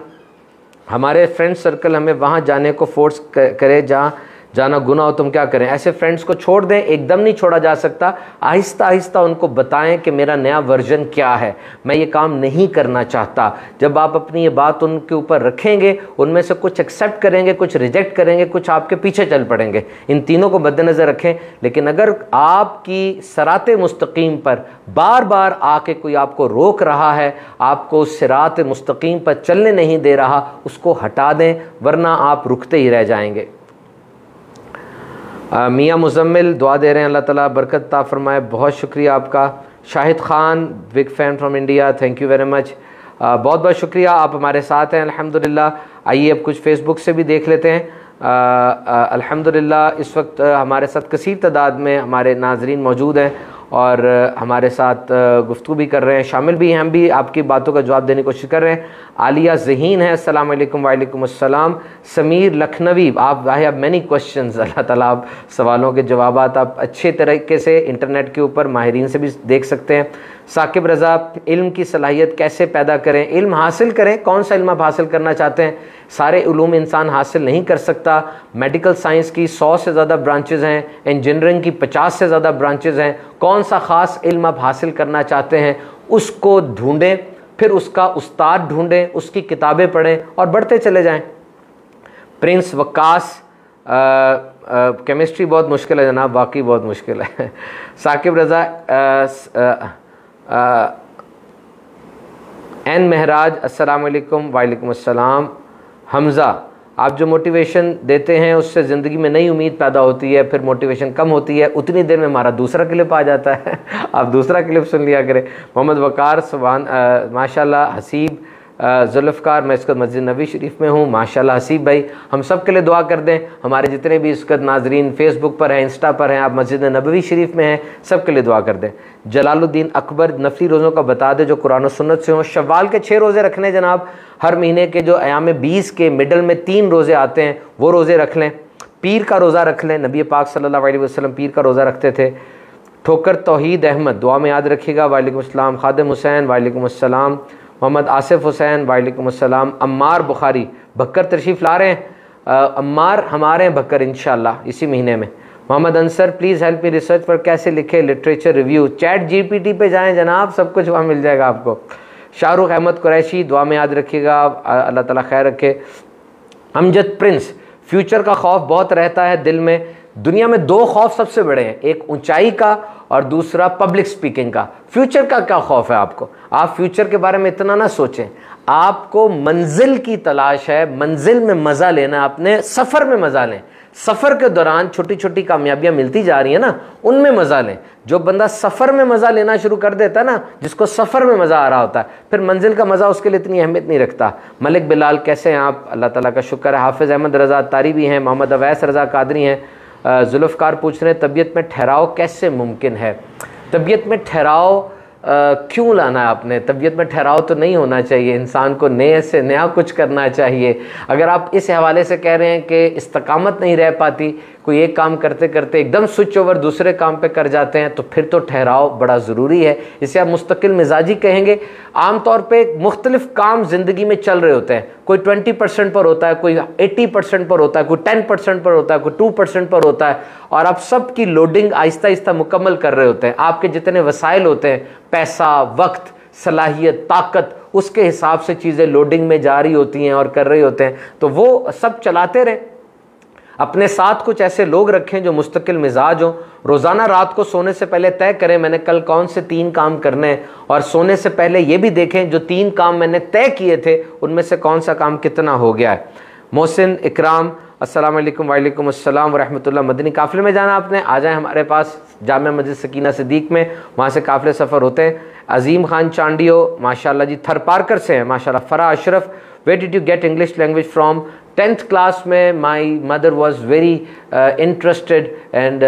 हमारे फ्रेंड सर्कल हमें वहाँ जाने को फोर्स करे जहाँ जाना गुनाह हो, तुम क्या करें? ऐसे फ्रेंड्स को छोड़ दें, एकदम नहीं छोड़ा जा सकता। आहिस्ता आहिस्ता उनको बताएं कि मेरा नया वर्जन क्या है, मैं ये काम नहीं करना चाहता। जब आप अपनी ये बात उनके ऊपर रखेंगे, उनमें से कुछ एक्सेप्ट करेंगे, कुछ रिजेक्ट करेंगे, कुछ आपके पीछे चल पड़ेंगे। इन तीनों को मद्देनज़र रखें। लेकिन अगर आपकी सराते मुस्तकीम पर बार बार आके कोई आपको रोक रहा है, आपको उस सिरात मुस्तकीम पर चलने नहीं दे रहा, उसको हटा दें, वरना आप रुकते ही रह जाएंगे। मियाँ मुज़म्मिल दुआ दे रहे हैं, अल्लाह ताला बरकत अता फरमाए। बहुत शुक्रिया आपका। Shahid Khan, big fan from India, thank you very much. बहुत बहुत शुक्रिया, आप हमारे साथ हैं अल्हम्दुलिल्लाह। आइए अब कुछ फ़ेसबुक से भी देख लेते हैं। अल्हम्दुलिल्लाह इस वक्त हमारे साथ कसीर तादाद में हमारे नाजरीन मौजूद हैं और हमारे साथ गुफ्तगू भी कर रहे हैं, शामिल भी हैं। हम भी आपकी बातों का जवाब देने की कोशिश कर रहे हैं। आलिया ज़हीन है, अस्सलाम वालेकुम। वालेकुम अस्सलाम। समीर लखनवी, आप आई हैव मैनी क्वेश्चंस। अल्लाह ताला आप सवालों के जवाब आप अच्छे तरीके से इंटरनेट के ऊपर माहिरीन से भी देख सकते हैं। साकिब रज़ा, इल्म की सलाहियत कैसे पैदा करें? इल्म हासिल करें। कौन सा इल्म आप हासिल करना चाहते हैं? सारे उलूम इंसान हासिल नहीं कर सकता। मेडिकल साइंस की 100 से ज़्यादा ब्रांचेज़ हैं, इंजीनियरिंग की 50 से ज़्यादा ब्रांचेज़ हैं। कौन सा ख़ास इल्म आप हासिल करना चाहते हैं, उसको ढूँढें, फिर उसका उस्ताद ढूँढें, उसकी किताबें पढ़ें और बढ़ते चले जाएँ। प्रिंस वक्कास, केमिस्ट्री बहुत मुश्किल है जनाब, वाकई बहुत मुश्किल है। साकिब रज़ा, एन महराज, अस्सलाम वालेकुम। वालेकुम अस्सलाम। हमज़ा, आप जो मोटिवेशन देते हैं उससे ज़िंदगी में नई उम्मीद पैदा होती है, फिर मोटिवेशन कम होती है, उतनी देर में हमारा दूसरा क्लिप आ जाता है। आप दूसरा क्लिप सुन लिया करें। मोहम्मद वकार, सुभान माशाल्लाह। हसीब जुल्फ़कार, मैं इसका मस्जिद नबी शरीफ में हूँ, माशाल्लाह। हसीब भाई, हम सब के लिए दुआ कर दें। हमारे जितने भी इसका नाजरीन फेसबुक पर हैं, इंस्टा पर हैं, आप मस्जिद नबवी शरीफ में हैं, सब के लिए दुआ कर दें। जलालुद्दीन अकबर, नफली रोज़ों का बता दें जो कुरान और सुन्नत से हों। शव्वाल के 6 रोज़े रखने जनाब। हर महीने के जो अयाम 20 के मिडल में 3 रोज़े आते हैं, वो रोज़े रख लें। पीर का रोज़ा रख लें, नबी पाक सल्लल्लाहु अलैहि वसल्लम पीर का रोज़ा रखते थे। ठोकर तौहीद अहमद, दुआ में याद रखिएगा। वालेकुम अस्सलाम। खादिम हुसैन, वालेकुम अस्सलाम। मोहम्मद आसिफ हुसैन, वालेकुम अस्सलाम। अम्मार बुखारी, भक्कर तशरीफ़ ला रहे हैं। अम्मार हमारे हैं भक्कर इंशाअल्लाह इसी महीने में। Mohammad Ansar, please help me research पर कैसे लिखे लिटरेचर रिव्यू। चैट GPT पे जाएं जनाब, सब कुछ वहाँ मिल जाएगा आपको। शाहरुख अहमद कुरैशी, दुआ में याद रखिएगा, अल्लाह ताला खैर रखे। अमजद प्रिंस, फ्यूचर का खौफ बहुत रहता है दिल में। दुनिया में 2 खौफ सबसे बड़े हैं, एक ऊंचाई का और दूसरा पब्लिक स्पीकिंग का। फ्यूचर का क्या खौफ है आपको? आप फ्यूचर के बारे में इतना ना सोचें, आपको मंजिल की तलाश है, मंजिल में मज़ा लेना, अपने सफ़र में मज़ा लें। सफ़र के दौरान छोटी छोटी कामयाबियां मिलती जा रही हैं ना, उनमें मज़ा लें। जो बंदा सफ़र में मज़ा लेना शुरू कर देता है ना, जिसको सफ़र में मज़ा आ रहा होता है, फिर मंजिल का मज़ा उसके लिए इतनी अहमियत नहीं रखता। मलिक बिलाल, कैसे हैं आप? अल्लाह ताला का शुक्र है। हाफिज़ अहमद रज़ा तारी भी हैं। मोहम्मद अवैस रज़ा कादरी हैं। जुल्फ़कार पूछ रहे हैं तबीयत में ठहराव कैसे मुमकिन है? तबीयत में ठहराव क्यों लाना है आपने? तबीयत में ठहराव तो नहीं होना चाहिए, इंसान को नए से नया कुछ करना चाहिए। अगर आप इस हवाले से कह रहे हैं कि इस्तकामत नहीं रह पाती, कोई एक काम करते करते एकदम स्विच ओवर दूसरे काम पे कर जाते हैं, तो फिर तो ठहराव बड़ा ज़रूरी है। इसे आप मुस्तकिल मिजाजी कहेंगे। आम तौर पे मुख्तलिफ काम ज़िंदगी में चल रहे होते हैं, कोई 20% पर होता है, कोई 80% पर होता है, कोई 10% पर होता है, कोई 2% पर होता है, और आप सब की लोडिंग आहिस्ता आहिस्ता मुकम्मल कर रहे होते हैं। आपके जितने वसाइल होते हैं, पैसा, वक्त, सलाहियत, ताकत, उसके हिसाब से चीज़ें लोडिंग में जा रही होती हैं और कर रहे होते हैं, तो वो सब चलाते रहें। अपने साथ कुछ ऐसे लोग रखें जो मुस्तकिल मिजाज हों। रोज़ाना रात को सोने से पहले तय करें मैंने कल कौन से 3 काम करने हैं, और सोने से पहले ये भी देखें जो 3 काम मैंने तय किए थे उनमें से कौन सा काम कितना हो गया है। मोहसिन इकराम, अस्सलाम वालेकुम। वालेकुम अस्सलाम व रहमतुल्लाह। मदनी काफ़िले में जाना आपने, आ जाएं हमारे पास जामिया मस्जिद सकीना सिद्दीक में, वहाँ से काफ़िले सफ़र होते हैं। अजीम खान चांडियो माशाल्लाह जी थरपारकर से हैं माशाल्लाह। Fara Ashraf, where did you get English language from? 10th class में my mother was very interested and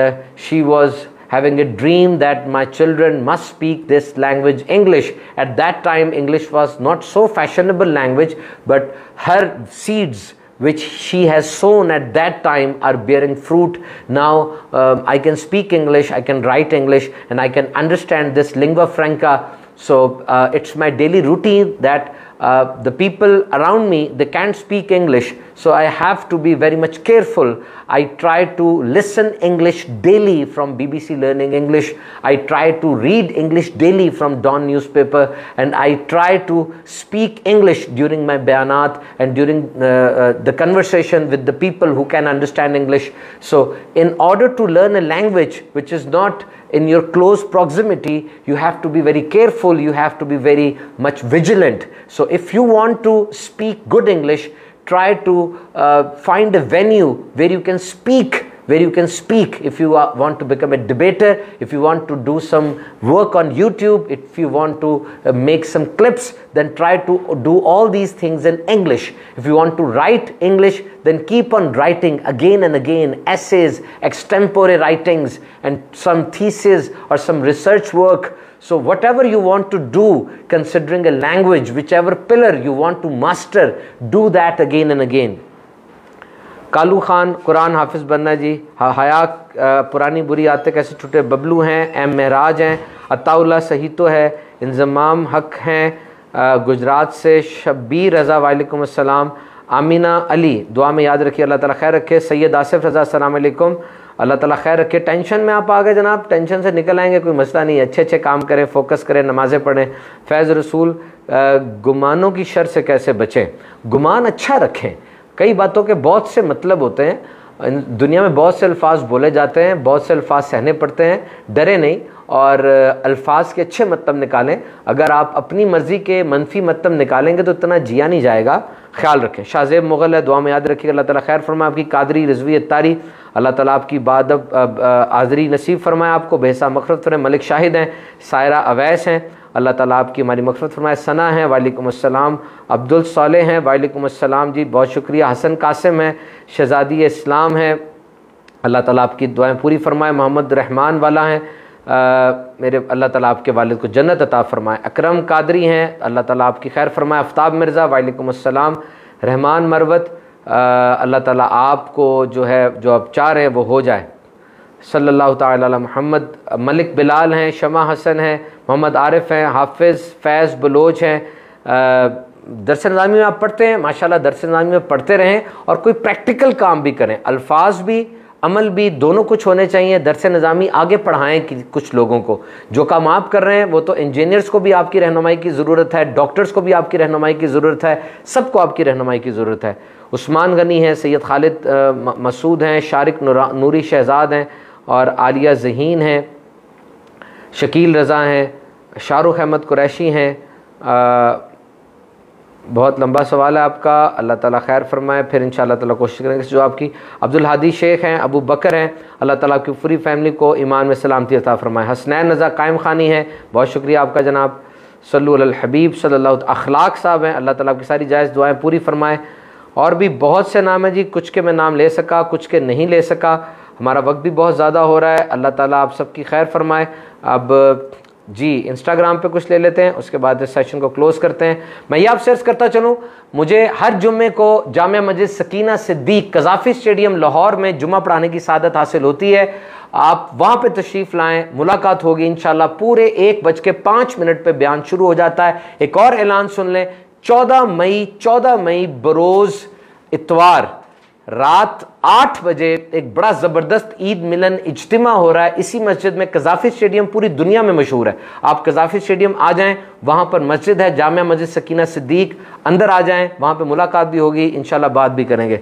she was having a dream that my children must speak this language English. At that time English was not so fashionable language, but her seeds which she has sown at that time are bearing fruit. Now I can speak English, I can write English, and I can understand this lingua franca. So it's my daily routine that the people around me, they can't speak English, so I have to be very much careful. I try to listen English daily from BBC Learning English. I try to read English daily from Dawn newspaper, and I try to speak English during my bayanat and during the conversation with the people who can understand English. So in order to learn a language which is not in your close proximity, you have to be very careful, you have to be very much vigilant. So if you want to speak good English, try to find a venue where you can speak, if you want to become a debater, if you want to do some work on YouTube, if you want to make some clips, then try to do all these things in English. If you want to write English, then keep on writing again and again, essays, extempore writings, and some thesis or some research work. So whatever you want to do, considering a language, whichever pillar you want to master, do that again and again. Kalu Khan, Quran हाफिज़ बनना जी। हया पुरानी बुरी आते कैसे छूटे, बबलू हैं, एम महराज हैं, अताउल्ला सही तो है, इंजमाम हक हैं गुजरात से, शब्बीर रज़ा वालेकुम अस्सलाम, आमीना अली दुआ में याद रखिए, अल्लाह ताला खैर रखे। सैयद आसिफ रज़ा अस्सलाम वालेकुम, अल्लाह ताला खैर रखे। टेंशन में आप आ गए जनाब, टेंशन से निकल आएंगे, कोई मसला नहीं, अच्छे अच्छे काम करें, फोकस करें, नमाज़ें पढ़ें। फैज़ रसूल, गुमानों की शर से कैसे बचें? गुमान अच्छा रखें। कई बातों के बहुत से मतलब होते हैं, दुनिया में बहुत से अल्फाज बोले जाते हैं, बहुत से अल्फाज सहने पड़ते हैं, डरे नहीं और अल्फाज के अच्छे मतलब निकालें। अगर आप अपनी मर्ज़ी के मनफी मतलब निकालेंगे तो इतना जिया नहीं जाएगा, ख्याल रखें। शाहजेब मुग़ल है, दुआ में याद रखिए, अल्लाह ताला खैर फरमाए आपकी। कादरी रिजवी अत्तारी, अल्लाह ताला आपकी बादब आज़री नसीब फरमाए आपको, बेहसा मग़फ़िरत फरमाए। मलिक शाहिद हैं, सायरा अवैस हैं, अल्लाह ताला आपकी हमारी मग़फ़िरत फरमाए। सना है, वालेकुम अस्सलाम। अब्दुल सालेह हैं, वालेकुम अस्सलाम जी, बहुत शुक्रिया। हसन कासिम है, शहज़ादी इस्लाम है, अल्लाह ताला आपकी दुआएं पूरी फरमाए। मोहम्मद रहमान वाला हैं, मेरे अल्लाह ताला आपके वालिद को जन्नत अता फरमाए। अकरम कादरी हैं, अल्लाह ताला आपकी खैर फरमाए। आफ्ताब मिर्ज़ा, वालेकुम अस्सलाम। रहमान मरवत, अल्लाह ताला आपको जो है जो आप चाह रहे हैं वो हो जाए, सल्लल्लाहु ताला अला मोहम्मद। मलिक बिलाल हैं, शमा हसन हैं, मोहम्मद आरिफ हैं, हाफिज़ फैज़ बलोच हैं। दरस निज़ामी में आप पढ़ते हैं, माशाल्लाह दरस निज़ामी में पढ़ते रहें और कोई प्रैक्टिकल काम भी करें, अल्फाज भी अमल भी दोनों कुछ होने चाहिए। दरस निज़ामी आगे पढ़ाएं कि कुछ लोगों को, जो काम आप कर रहे हैं वो तो इंजीनियर्स को भी आपकी रहनुमाई की ज़रूरत है, डॉक्टर्स को भी आपकी रहनुमाई की ज़रूरत है, सबको आपकी रहनुमाई की ज़रूरत है। उस्मान गनी हैं, सैयद खालिद मसूद हैं, शारिक नूरी शहज़ाद हैं और आलिया ज़हीन हैं, शकील रज़ा हैं, शाहरुख अहमद कुरैशी हैं। बहुत लंबा सवाल है आपका, अल्लाह ताला खैर फरमाए, फिर इंशाअल्लाह ताला कोशिश करेंगे जो आपकी। अब्दुल हादी शेख हैं, अबू बकर हैं, अल्लाह ताला आपकी पूरी फैमिली को ईमान में सलामती अता फरमाए। हसनैन रज़ा कायम खानी हैं, बहुत शुक्रिया आपका जनाब। सल्लु अलल हबीब सल्लल्लाहु अखलाक साहब हैं, अल्लाह ताला आपकी सारी जायज़ दुआएं पूरी फरमाए। और भी बहुत से नाम हैं जी, कुछ के मैं नाम ले सका, कुछ के नहीं ले सका, हमारा वक्त भी बहुत ज़्यादा हो रहा है, अल्लाह ताला आप सबकी खैर फरमाए। अब जी इंस्टाग्राम पे कुछ ले लेते हैं, उसके बाद इस सेशन को क्लोज़ करते हैं। मैं ये आपसे अर्ज़ करता चलूँ, मुझे हर जुम्मे को जामिया मस्जिद सकीना सिद्दीक कज़ाफ़ी स्टेडियम लाहौर में जुम्मा पढ़ाने की सादत हासिल होती है। आप वहाँ पे तशरीफ़ लाएँ, मुलाकात होगी इंशाल्लाह। पूरे 1:05 पे बयान शुरू हो जाता है। एक और ऐलान सुन लें, 14 मई बरोज़ इतवार रात 8 बजे एक बड़ा ज़बरदस्त ईद मिलन इज्तिमा हो रहा है इसी मस्जिद में। कज़ाफ़ी स्टेडियम पूरी दुनिया में मशहूर है, आप कज़ाफ़ी स्टेडियम आ जाएं, वहाँ पर मस्जिद है जामिया मस्जिद सकीना सिद्दीक, अंदर आ जाएं, वहाँ पे मुलाकात भी होगी इंशाल्लाह, बात भी करेंगे।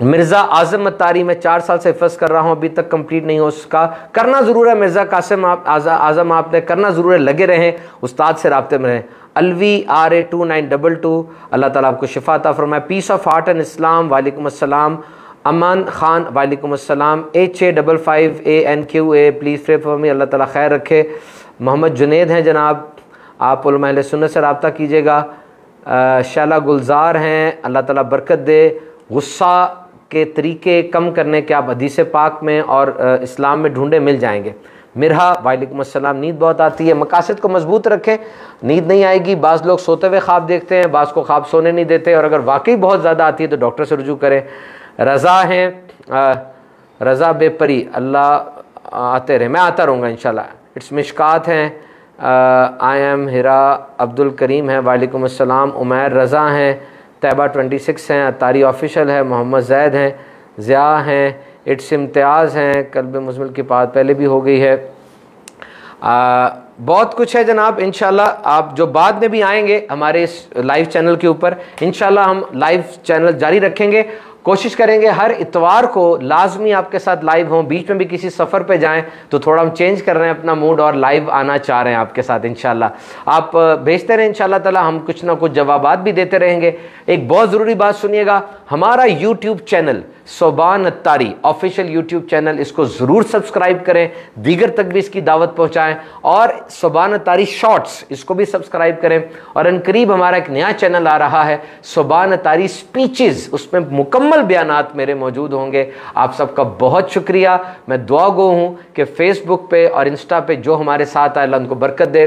मिर्ज़ा आज़म अत्तारी मैं 4 साल से हिफ़्ज़ कर रहा हूँ, अभी तक कंप्लीट नहीं हो उसका, करना ज़रूर है। मिर्ज़ा कासिम आज़म आपने करना ज़रूर है, लगे रहें, उस्ताद से राब्ते में रहें। अलवी RA2922, अल्लाह ताला आपको शिफा अता फरमाए। Peace of heart and Islam, वालेकुम अस्सलाम। अमान खान, वालेकुम अस्सलाम। HA55ANQA, please pray for me, Allah ताला खैर रखे। मोहम्मद जुनेद हैं जनाब, आप उलमा अहले सुन्नत से रब्ता कीजिएगा। शैला गुलजार हैं, अल्लाह ताला बरकत दे। गुस्सा के तरीके कम करने के आप हदीस पाक में और इस्लाम में ढूंढे, मिल जाएंगे। मिरहा, वालेकुम अस्सलाम, नींद बहुत आती है, मकासद को मजबूत रखें, नींद नहीं आएगी। बाज़ लोग सोते हुए ख्वाब देखते हैं, बाज़ को ख्वाब सोने नहीं देते, और अगर वाकई बहुत ज़्यादा आती है तो डॉक्टर से रुजू करें। रज़ा हैं, रज़ा बेपरी, अल्लाह आते रहे, मैं आता रहूँगा इंशाल्लाह। इट्स मिशकात हैं, आई एम हिरा, अब्दुल करीम है, वालेकुम अस्सलाम। उमैर रज़ा हैं, तैबा 26 हैं, अतारी ऑफिशियल है, मोहम्मद जैद हैं, ज़िया हैं, इट्स इम्तियाज़ हैं, कल्ब मुज़मिल की बात पहले भी हो गई है। बहुत कुछ है जनाब, इंशाल्लाह आप जो बाद में भी आएंगे हमारे इस लाइव चैनल के ऊपर, इंशाल्लाह हम लाइव चैनल जारी रखेंगे। कोशिश करेंगे हर इतवार को लाजमी आपके साथ लाइव हों, बीच में भी किसी सफ़र पे जाएं तो थोड़ा हम चेंज कर रहे हैं अपना मूड और लाइव आना चाह रहे हैं आपके साथ इंशाल्लाह। आप भेजते रहें इंशाल्लाह ताला, हम कुछ ना कुछ जवाबात भी देते रहेंगे। एक बहुत ज़रूरी बात सुनिएगा, हमारा YouTube channel Soban Attari official YouTube channel, इसको ज़रूर सब्सक्राइब करें, दीगर तक भी इसकी दावत पहुँचाएँ, और सोबान अत्तारी शॉर्ट्स इसको भी सब्सक्राइब करें। और अनकरीब हमारा एक नया चैनल आ रहा है सोबान अत्तारी स्पीचेस, उसमें मुकम्मल बयानात मेरे मौजूद होंगे। आप सबका बहुत शुक्रिया। मैं दुआ गो हूँ कि फेसबुक पे और इंस्टा पे जो हमारे साथ आए अल्लाह उनको बरकत दे।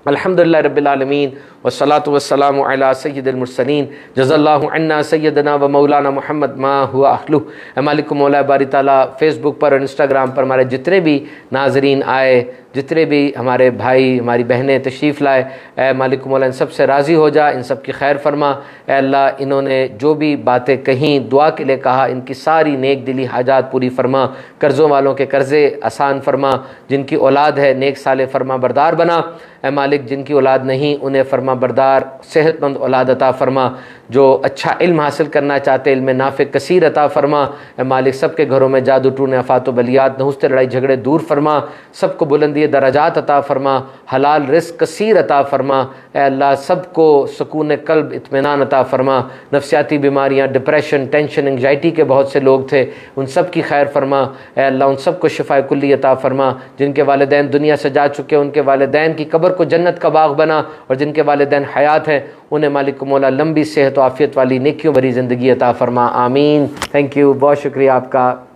अल्हम्दुलिल्लाह रब्बिल आलमीन वस्सलातु वस्सलामु अला सय्यिदिल मुरसलीन जज़ल्लाहु अन्ना सय्यदना व मौलाना मुहम्मद मा हुआ अहलुहु। मालिक मौला बारी ताला फेसबुक पर और इंस्टाग्राम पर हमारे जितने भी नाजरीन आए, जितने भी हमारे भाई हमारी बहनें तशरीफ़ लाए, ए मालिक मौला इन सब से राज़ी हो जा, इन सब की खैर फरमा। ए अल्लाह, इन्होंने जो भी बातें कहीं, दुआ के लिए कहा, इनकी सारी नेक दिली हाजात पूरी फरमा। कर्ज़ों वालों के कर्ज़े आसान फरमा, जिनकी औलाद है नेक साले फरमा बरदार बना। ए मालिक, जिनकी औलाद नहीं उन्हें फरमा बरदार सेहतमंद औलाद अता फरमा। जो अच्छा इल्म हासिल करना चाहते इल्म नाफ़े कसीर अता फरमा। ए मालिक, सबके घरों में जादू टूने आफात बलियात नहुस्ते लड़ाई झगड़े दूर फरमा। सबको बुलंदी दराजात अता फरमा, हलाल रिज़्क़ कसीर अता फरमा। ए अल्लाह, सबको सुकून क़ल्ब इत्मीनान अता फरमा। नफ्सियाती बीमारियाँ, डिप्रेशन, टेंशन, एंग्जाइटी के बहुत से लोग थे, उन सब की खैर फरमा। ए अल्लाह, उन सबको शिफा कुल्ली अता फरमा। जिनके वालिदैन दुनिया से जा चुके उनके वालिदैन की कब्र को जन्नत का बाग बना, और जिनके वालिदैन हयात हैं उन्हें मालिक मौला लंबी सेहत और आफियत वाली नेकियों भरी ज़िंदगी अता फरमा। आमीन। थैंक यू, बहुत शुक्रिया आपका।